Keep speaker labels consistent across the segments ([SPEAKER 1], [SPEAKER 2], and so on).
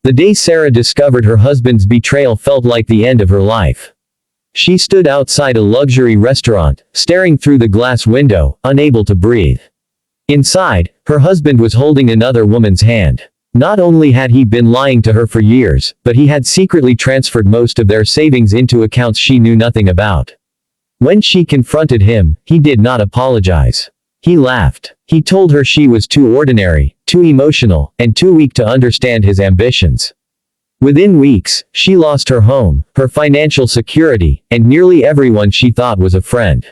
[SPEAKER 1] The day Sarah discovered her husband's betrayal felt like the end of her life. She stood outside a luxury restaurant, staring through the glass window, unable to breathe. Inside, her husband was holding another woman's hand. Not only had he been lying to her for years, but he had secretly transferred most of their savings into accounts she knew nothing about. When she confronted him, he did not apologize. He laughed. He told her she was too ordinary, too emotional, and too weak to understand his ambitions. Within weeks, she lost her home, her financial security, and nearly everyone she thought was a friend.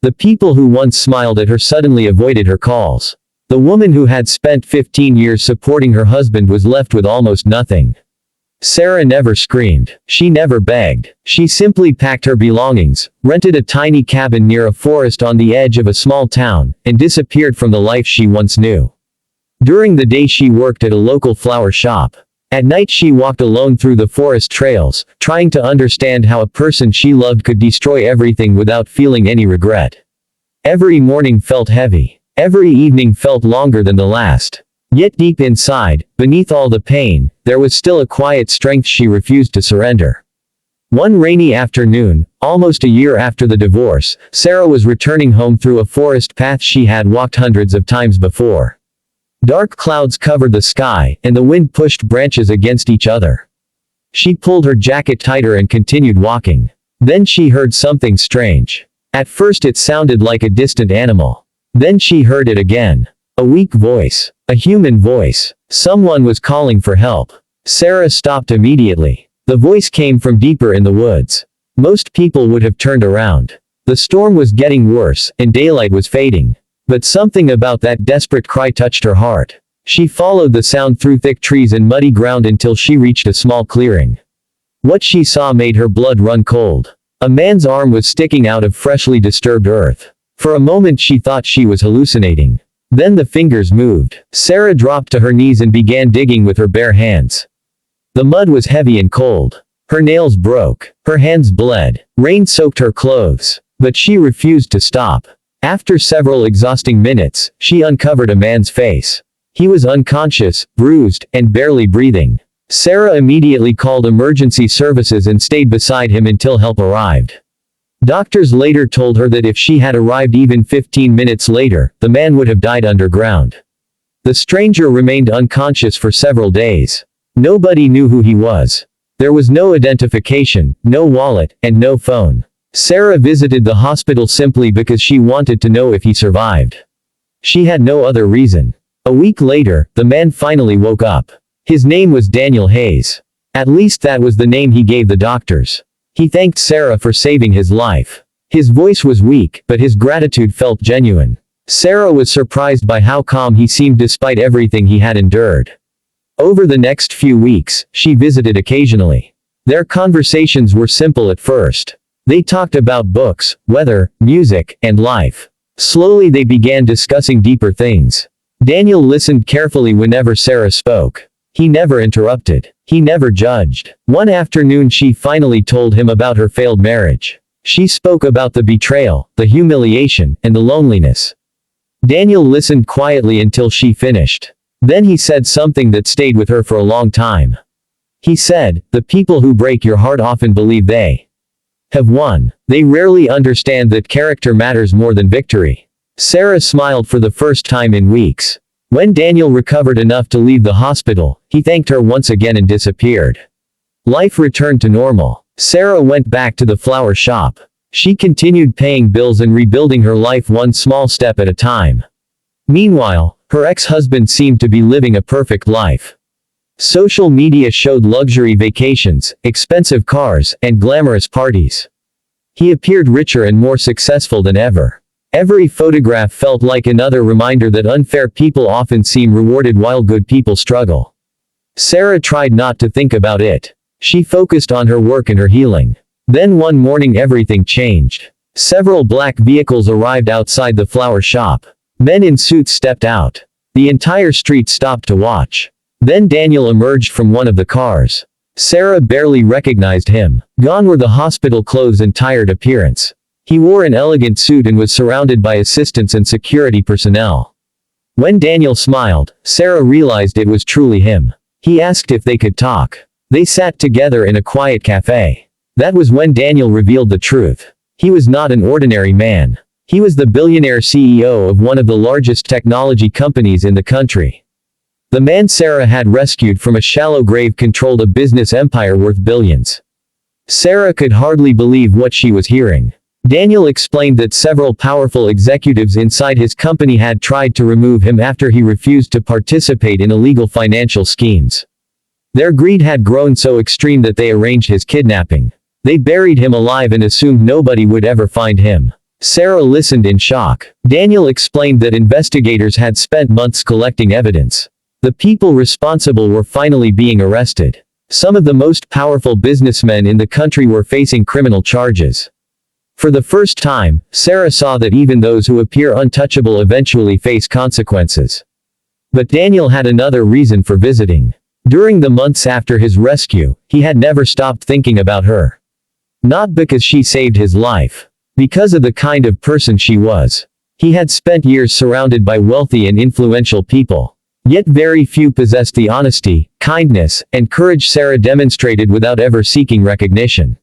[SPEAKER 1] The people who once smiled at her suddenly avoided her calls. The woman who had spent 15 years supporting her husband was left with almost nothing. Sarah never screamed. She never begged. She simply packed her belongings, rented a tiny cabin near a forest on the edge of a small town, and disappeared from the life she once knew. During the day she worked at a local flower shop. At night she walked alone through the forest trails, trying to understand how a person she loved could destroy everything without feeling any regret. Every morning felt heavy. Every evening felt longer than the last. Yet deep inside, beneath all the pain, there was still a quiet strength she refused to surrender. One rainy afternoon, almost a year after the divorce, Sarah was returning home through a forest path she had walked hundreds of times before. Dark clouds covered the sky, and the wind pushed branches against each other. She pulled her jacket tighter and continued walking. Then she heard something strange. At first it sounded like a distant animal. Then she heard it again. A weak voice. A human voice. Someone was calling for help. Sarah stopped immediately. The voice came from deeper in the woods. Most people would have turned around. The storm was getting worse, and daylight was fading. But something about that desperate cry touched her heart. She followed the sound through thick trees and muddy ground until she reached a small clearing. What she saw made her blood run cold. A man's arm was sticking out of freshly disturbed earth. For a moment she thought she was hallucinating. Then the fingers moved. Sarah dropped to her knees and began digging with her bare hands. The mud was heavy and cold. Her nails broke. Her hands bled. Rain soaked her clothes. But she refused to stop. After several exhausting minutes, she uncovered a man's face. He was unconscious, bruised, and barely breathing. Sarah immediately called emergency services and stayed beside him until help arrived. Doctors later told her that if she had arrived even 15 minutes later, the man would have died underground. The stranger remained unconscious for several days. Nobody knew who he was. There was no identification, no wallet, and no phone. Sarah visited the hospital simply because she wanted to know if he survived. She had no other reason. A week later, the man finally woke up. His name was Daniel Hayes. At least that was the name he gave the doctors. He thanked Sarah for saving his life. His voice was weak, but his gratitude felt genuine. Sarah was surprised by how calm he seemed despite everything he had endured. Over the next few weeks, she visited occasionally. Their conversations were simple at first. They talked about books, weather, music, and life. Slowly they began discussing deeper things. Daniel listened carefully whenever Sarah spoke. He never interrupted. He never judged. One afternoon she finally told him about her failed marriage. She spoke about the betrayal, the humiliation, and the loneliness. Daniel listened quietly until she finished. Then he said something that stayed with her for a long time. He said, "The people who break your heart often believe they have won. They rarely understand that character matters more than victory." Sarah smiled for the first time in weeks. When Daniel recovered enough to leave the hospital, he thanked her once again and disappeared. Life returned to normal. Sarah went back to the flower shop. She continued paying bills and rebuilding her life one small step at a time. Meanwhile, her ex-husband seemed to be living a perfect life. Social media showed luxury vacations, expensive cars, and glamorous parties. He appeared richer and more successful than ever. Every photograph felt like another reminder that unfair people often seem rewarded while good people struggle. Sarah tried not to think about it. She focused on her work and her healing. Then one morning everything changed. Several black vehicles arrived outside the flower shop. Men in suits stepped out. The entire street stopped to watch. Then Daniel emerged from one of the cars. Sarah barely recognized him. Gone were the hospital clothes and tired appearance. He wore an elegant suit and was surrounded by assistants and security personnel. When Daniel smiled, Sarah realized it was truly him. He asked if they could talk. They sat together in a quiet cafe. That was when Daniel revealed the truth. He was not an ordinary man. He was the billionaire CEO of one of the largest technology companies in the country. The man Sarah had rescued from a shallow grave controlled a business empire worth billions. Sarah could hardly believe what she was hearing. Daniel explained that several powerful executives inside his company had tried to remove him after he refused to participate in illegal financial schemes. Their greed had grown so extreme that they arranged his kidnapping. They buried him alive and assumed nobody would ever find him. Sarah listened in shock. Daniel explained that investigators had spent months collecting evidence. The people responsible were finally being arrested. Some of the most powerful businessmen in the country were facing criminal charges. For the first time, Sarah saw that even those who appear untouchable eventually face consequences. But Daniel had another reason for visiting. During the months after his rescue, he had never stopped thinking about her. Not because she saved his life. Because of the kind of person she was. He had spent years surrounded by wealthy and influential people. Yet very few possessed the honesty, kindness, and courage Sarah demonstrated without ever seeking recognition.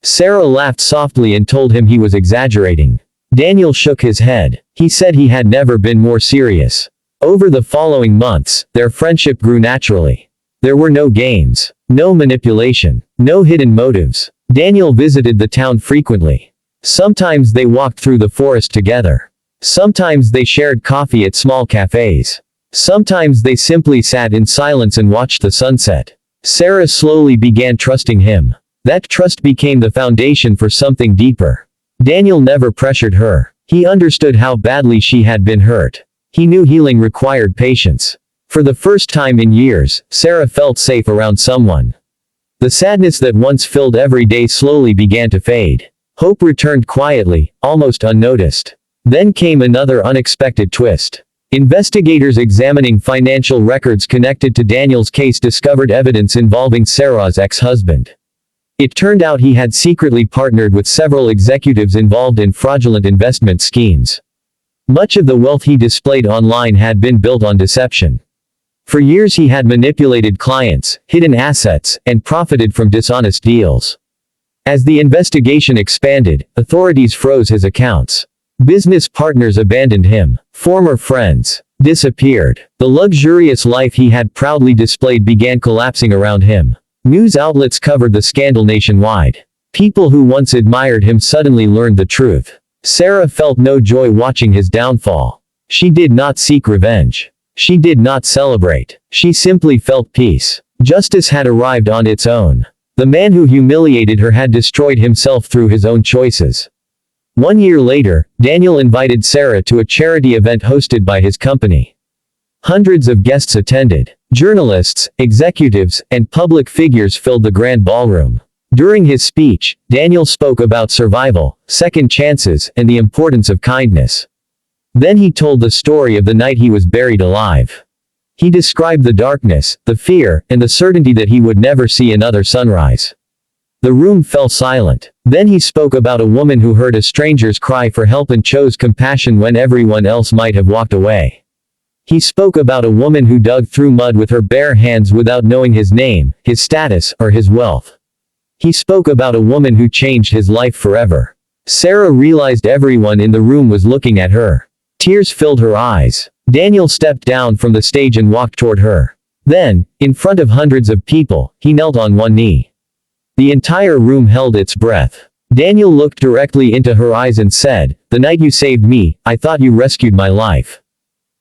[SPEAKER 1] Sarah laughed softly and told him he was exaggerating. Daniel shook his head. He said he had never been more serious. Over the following months, their friendship grew naturally. There were no games, no manipulation, no hidden motives. Daniel visited the town frequently. Sometimes they walked through the forest together. Sometimes they shared coffee at small cafes. Sometimes they simply sat in silence and watched the sunset. Sarah slowly began trusting him. That trust became the foundation for something deeper. Daniel never pressured her. He understood how badly she had been hurt. He knew healing required patience. For the first time in years, Sarah felt safe around someone. The sadness that once filled every day slowly began to fade. Hope returned quietly, almost unnoticed. Then came another unexpected twist. Investigators examining financial records connected to Daniel's case discovered evidence involving Sarah's ex-husband. It turned out he had secretly partnered with several executives involved in fraudulent investment schemes. Much of the wealth he displayed online had been built on deception. For years he had manipulated clients, hidden assets, and profited from dishonest deals. As the investigation expanded, authorities froze his accounts. Business partners abandoned him. Former friends disappeared. The luxurious life he had proudly displayed began collapsing around him. News outlets covered the scandal nationwide. People who once admired him suddenly learned the truth. Sarah felt no joy watching his downfall. She did not seek revenge. She did not celebrate. She simply felt peace. Justice had arrived on its own. The man who humiliated her had destroyed himself through his own choices. 1 year later, Daniel invited Sarah to a charity event hosted by his company. Hundreds of guests attended. Journalists, executives, and public figures filled the grand ballroom. During his speech, Daniel spoke about survival, second chances, and the importance of kindness. Then he told the story of the night he was buried alive. He described the darkness, the fear, and the certainty that he would never see another sunrise. The room fell silent. Then he spoke about a woman who heard a stranger's cry for help and chose compassion when everyone else might have walked away. He spoke about a woman who dug through mud with her bare hands without knowing his name, his status, or his wealth. He spoke about a woman who changed his life forever. Sarah realized everyone in the room was looking at her. Tears filled her eyes. Daniel stepped down from the stage and walked toward her. Then, in front of hundreds of people, he knelt on one knee. The entire room held its breath. Daniel looked directly into her eyes and said, "The night you saved me, I thought you rescued my life.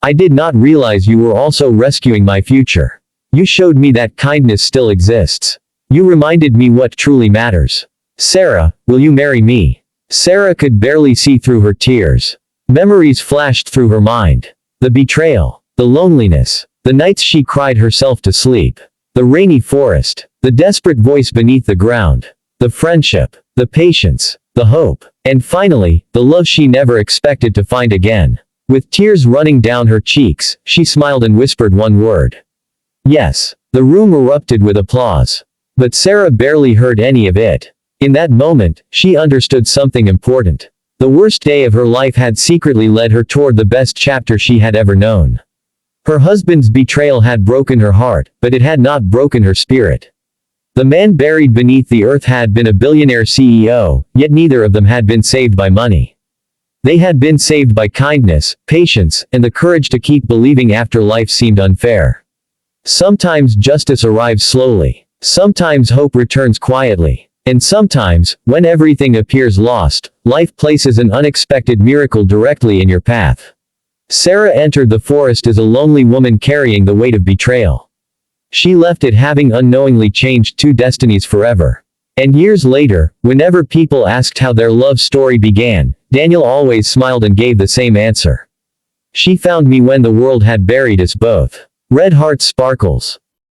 [SPEAKER 1] I did not realize you were also rescuing my future. You showed me that kindness still exists. You reminded me what truly matters. Sarah, will you marry me?" Sarah could barely see through her tears. Memories flashed through her mind. The betrayal, the loneliness, the nights she cried herself to sleep, the rainy forest, the desperate voice beneath the ground, the friendship, the patience, the hope, and finally, the love she never expected to find again. With tears running down her cheeks, she smiled and whispered one word. Yes. The room erupted with applause. But Sarah barely heard any of it. In that moment, she understood something important. The worst day of her life had secretly led her toward the best chapter she had ever known. Her husband's betrayal had broken her heart, but it had not broken her spirit. The man buried beneath the earth had been a billionaire CEO, yet neither of them had been saved by money. They had been saved by kindness, patience, and the courage to keep believing after life seemed unfair. Sometimes justice arrives slowly. Sometimes hope returns quietly. And sometimes, when everything appears lost, life places an unexpected miracle directly in your path. Sarah entered the forest as a lonely woman carrying the weight of betrayal. She left it having unknowingly changed two destinies forever. And years later, whenever people asked how their love story began, Daniel always smiled and gave the same answer. She found me when the world had buried us both. Red heart sparkles.